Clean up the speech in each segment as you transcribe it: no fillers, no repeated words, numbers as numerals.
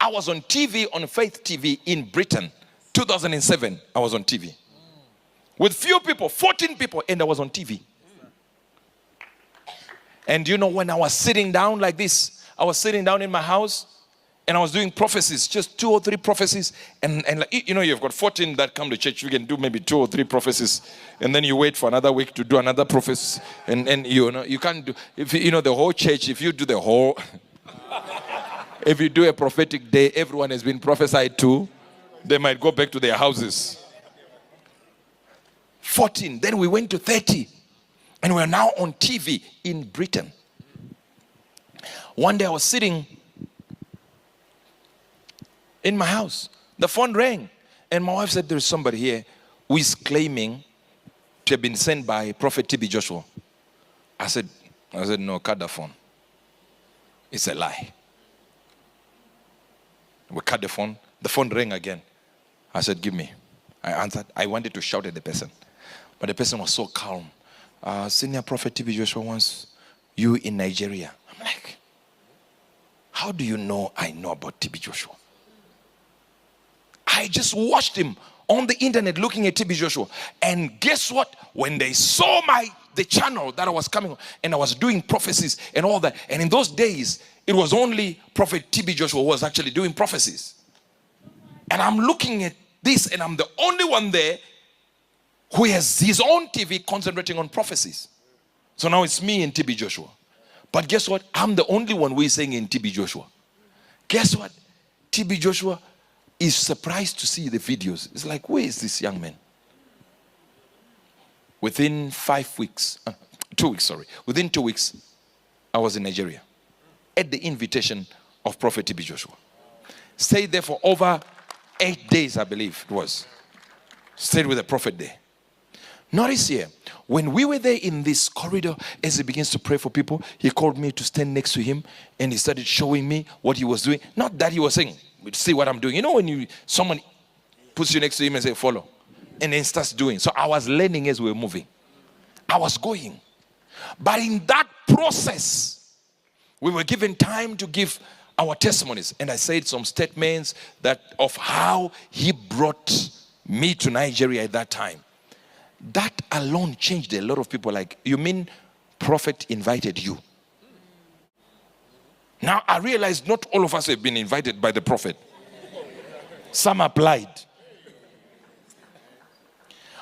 I was on TV, on Faith TV in Britain. 2007, I was on TV. With few people, 14 people, and I was on TV. And you know, when I was sitting down like this, I was sitting down in my house, and I was doing prophecies, just 2 or 3 prophecies. And like, you know, you've got 14 that come to church. You can do maybe 2 or 3 prophecies. And then you wait for another week to do another prophecy. And you know, you can't do, if you know, the whole church, if you do the whole, if you do a prophetic day, everyone has been prophesied to, they might go back to their houses. 14, then we went to 30. And we're now on TV in Britain. One day I was sitting in my house. The phone rang. And my wife said, there's somebody here who is claiming to have been sent by Prophet TB Joshua. I said, no, cut the phone. It's a lie. We cut the phone. The phone rang again. I said, give me. I answered. I wanted to shout at the person. But the person was so calm. Senior Prophet TB Joshua wants you in Nigeria. I'm like, how do you know I know about TB Joshua? I just watched him on the internet looking at TB Joshua. And guess what? When they saw the channel that I was coming on, and I was doing prophecies and all that. And in those days, it was only Prophet TB Joshua who was actually doing prophecies. And I'm looking at this, and I'm the only one there who has his own TV concentrating on prophecies. So now it's me and TB Joshua. But guess what? I'm the only one who is saying in TB Joshua. Guess what? TB Joshua is surprised to see the videos. It's like, where is this young man? Within 5 weeks, 2 weeks, sorry. Within 2 weeks, I was in Nigeria at the invitation of Prophet TB Joshua. Stayed there for over 8 days, I believe it was. Stayed with the prophet there. Notice here, when we were there in this corridor, as he begins to pray for people, he called me to stand next to him, and he started showing me what he was doing. Not that he was saying, see what I'm doing. You know when someone puts you next to him and say, follow, and then starts doing. So I was learning as we were moving. I was going. But in that process, we were given time to give our testimonies. And I said some statements that of how he brought me to Nigeria at that time. That alone changed a lot of people. Like, you mean prophet invited you? Now I realized not all of us have been invited by the prophet. Some applied.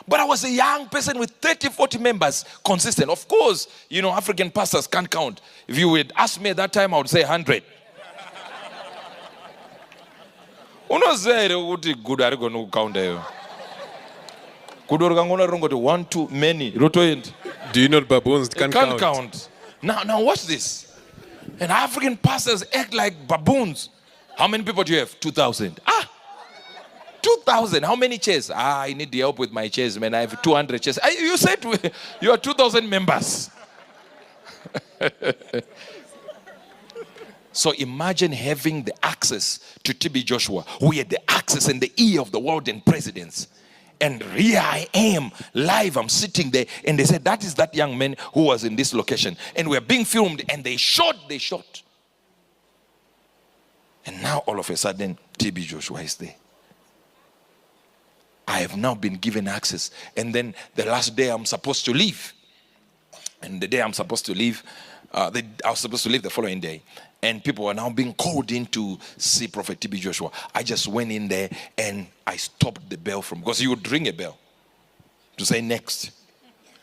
But I was a young person with 30, 40 members, consistent. Of course, you know, African pastors can't count. If you would ask me at that time, I would say 100. Good count. One, too many. Do you know baboons can't count? Now watch this. And African pastors act like baboons. How many people do you have? 2,000. 2,000. How many chairs? I need the help with my chairs, man. I have 200 chairs. You said you are 2,000 members. So imagine having the access to TB Joshua, who had the access and the ear of the world and presidents. And here I am, live, I'm sitting there, and they said, that is that young man who was in this location. And we're being filmed, and they shot. And now all of a sudden, TB Joshua is there. I have now been given access. And then the last day I'm supposed to leave. And the day I'm supposed to leave, I was supposed to leave the following day. And people were now being called in to see Prophet TB Joshua. I just went in there and I stopped the bell because he would ring a bell to say next.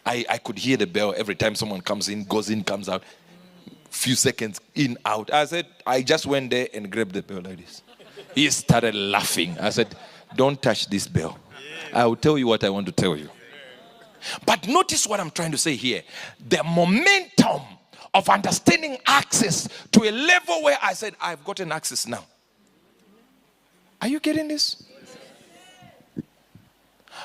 I could hear the bell every time someone comes in, goes in, comes out. Few seconds in, out. I said, I just went there and grabbed the bell like this. He started laughing. I said, don't touch this bell. I will tell you what I want to tell you. But notice what I'm trying to say here. The momentum of understanding access to a level where I said, I've gotten access now. Are you getting this?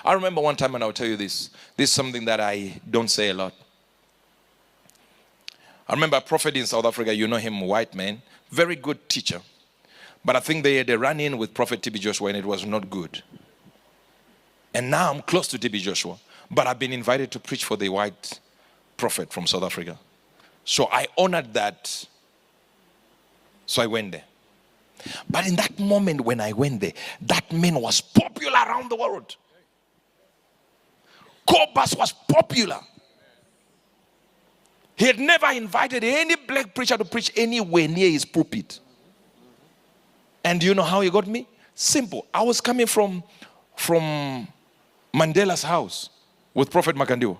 I remember one time, and I'll tell you this. This is something that I don't say a lot. I remember a prophet in South Africa, you know him, white man, very good teacher. But I think they had a run-in with Prophet TB Joshua and it was not good. And now I'm close to TB Joshua, but I've been invited to preach for the white prophet from South Africa. So I honored that. So I went there. But in that moment when I went there, that man was popular around the world. Cobus was popular. He had never invited any black preacher to preach anywhere near his pulpit. And do you know how he got me? Simple. I was coming from Mandela's house with Prophet Makandiwa.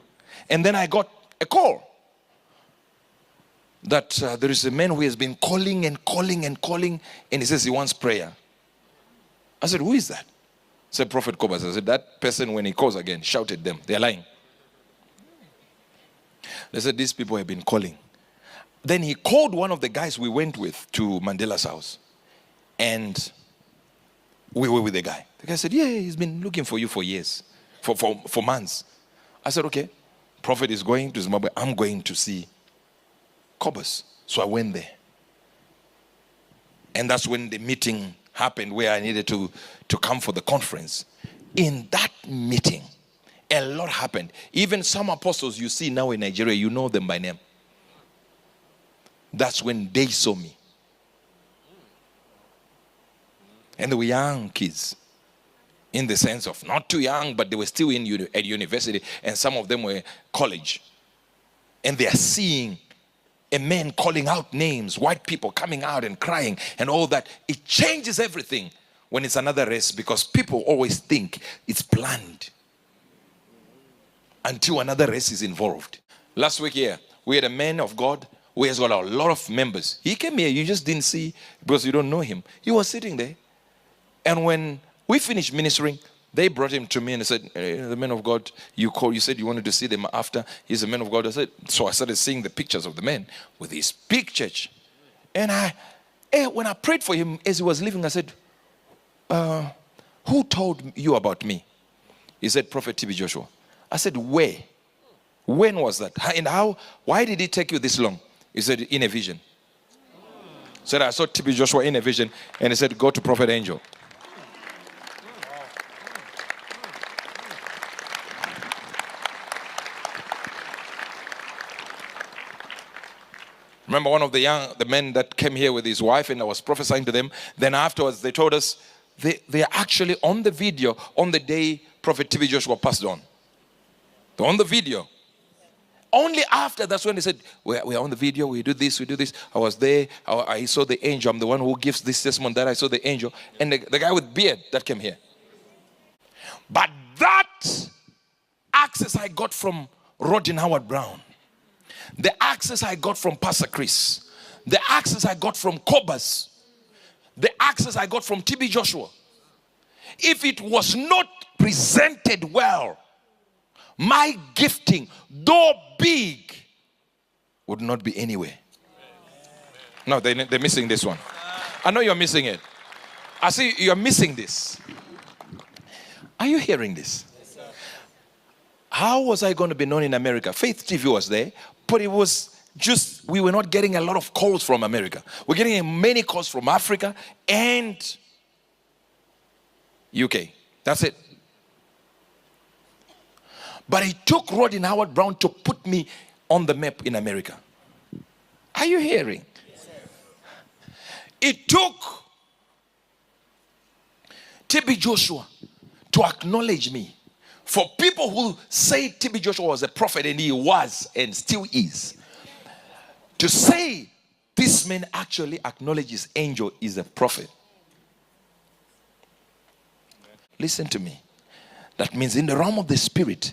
And then I got a call that there is a man who has been calling and calling and calling, and he says he wants prayer. I said, who is that? I said, Prophet Cobus. I said, that person, when he calls again, shout at them. They're lying. They said, these people have been calling. Then he called one of the guys we went with to Mandela's house. And we were with the guy. The guy said, yeah, he's been looking for you for years, for months. I said, okay, Prophet is going to Zimbabwe. I'm going to see Cobus. So I went there. And that's when the meeting happened where I needed to come for the conference. In that meeting, a lot happened. Even some apostles you see now in Nigeria, you know them by name. That's when they saw me. And they were young kids. In the sense of not too young, but they were still at university. And some of them were college. And they are seeing a man calling out names, white people coming out and crying and all that. It changes everything when it's another race, because people always think it's planned until another race is involved. Last week here, we had a man of God who has got a lot of members. He came here, you just didn't see because you don't know him. He was sitting there. And when we finished ministering, they brought him to me and they said, hey, the man of God you called, you said you wanted to see them after. He's a man of God. I said, so I started seeing the pictures of the man with his big church. And when I prayed for him as he was leaving, I said, who told you about me? He said, Prophet TB Joshua. I said, where? When was that? And how? Why did it take you this long? He said, in a vision. Said, I saw TB Joshua in a vision. And he said, go to Prophet Angel. Remember one of the men that came here with his wife, and I was prophesying to them. Then afterwards they told us they are actually on the video on the day Prophet TB Joshua passed on. They're on the video. Only after, that's when they said, we're on the video, we do this. I was there, I saw the angel. I'm the one who gives this testimony that I saw the angel. And the guy with beard that came here. But that access I got from Rodin Howard Brown, the access I got from Pastor Chris, the access I got from Cobus, the access I got from TB Joshua, if it was not presented well, my gifting, though big, would not be anywhere. No, they're missing this one. I know you're missing it. I see you're missing this. Are you hearing this? How was I going to be known in America? Faith TV was there, but it was just, we were not getting a lot of calls from America. We're getting many calls from Africa and UK. That's it. But it took Rodin Howard Brown to put me on the map in America. Are you hearing? Yes. It took TB Joshua to acknowledge me. For people who say TB Joshua was a prophet, and he was and still is, to say this man actually acknowledges Angel is a prophet. Listen to me. That means in the realm of the spirit,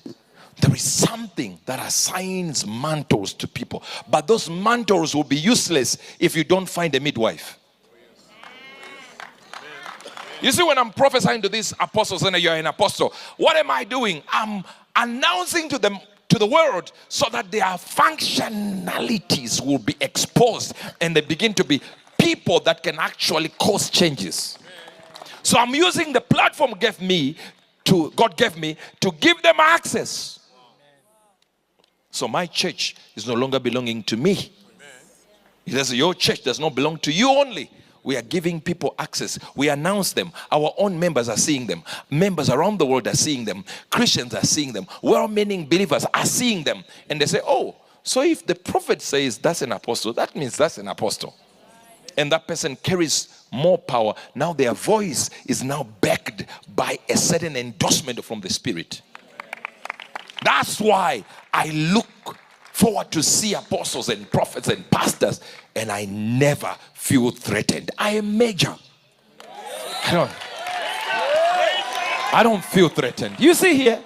there is something that assigns mantles to people. But those mantles will be useless if you don't find a midwife. You see, when I'm prophesying to these apostles and you're an apostle, what am I doing? I'm announcing to them, to the world, so that their functionalities will be exposed and they begin to be people that can actually cause changes. So I'm using the platform God gave me to give them access. So my church is no longer belonging to me. Your church does not belong to you only. We are giving people access. We announce them. Our own members are seeing them. Members around the world are seeing them. Christians are seeing them. Well-meaning believers are seeing them. And they say, oh, so if the prophet says that's an apostle, that means that's an apostle. and that person carries more power, now their voice is now backed by a certain endorsement from the Spirit. That's why I look forward to see apostles and prophets and pastors, and I never feel threatened. I am major. I don't feel threatened. You see here,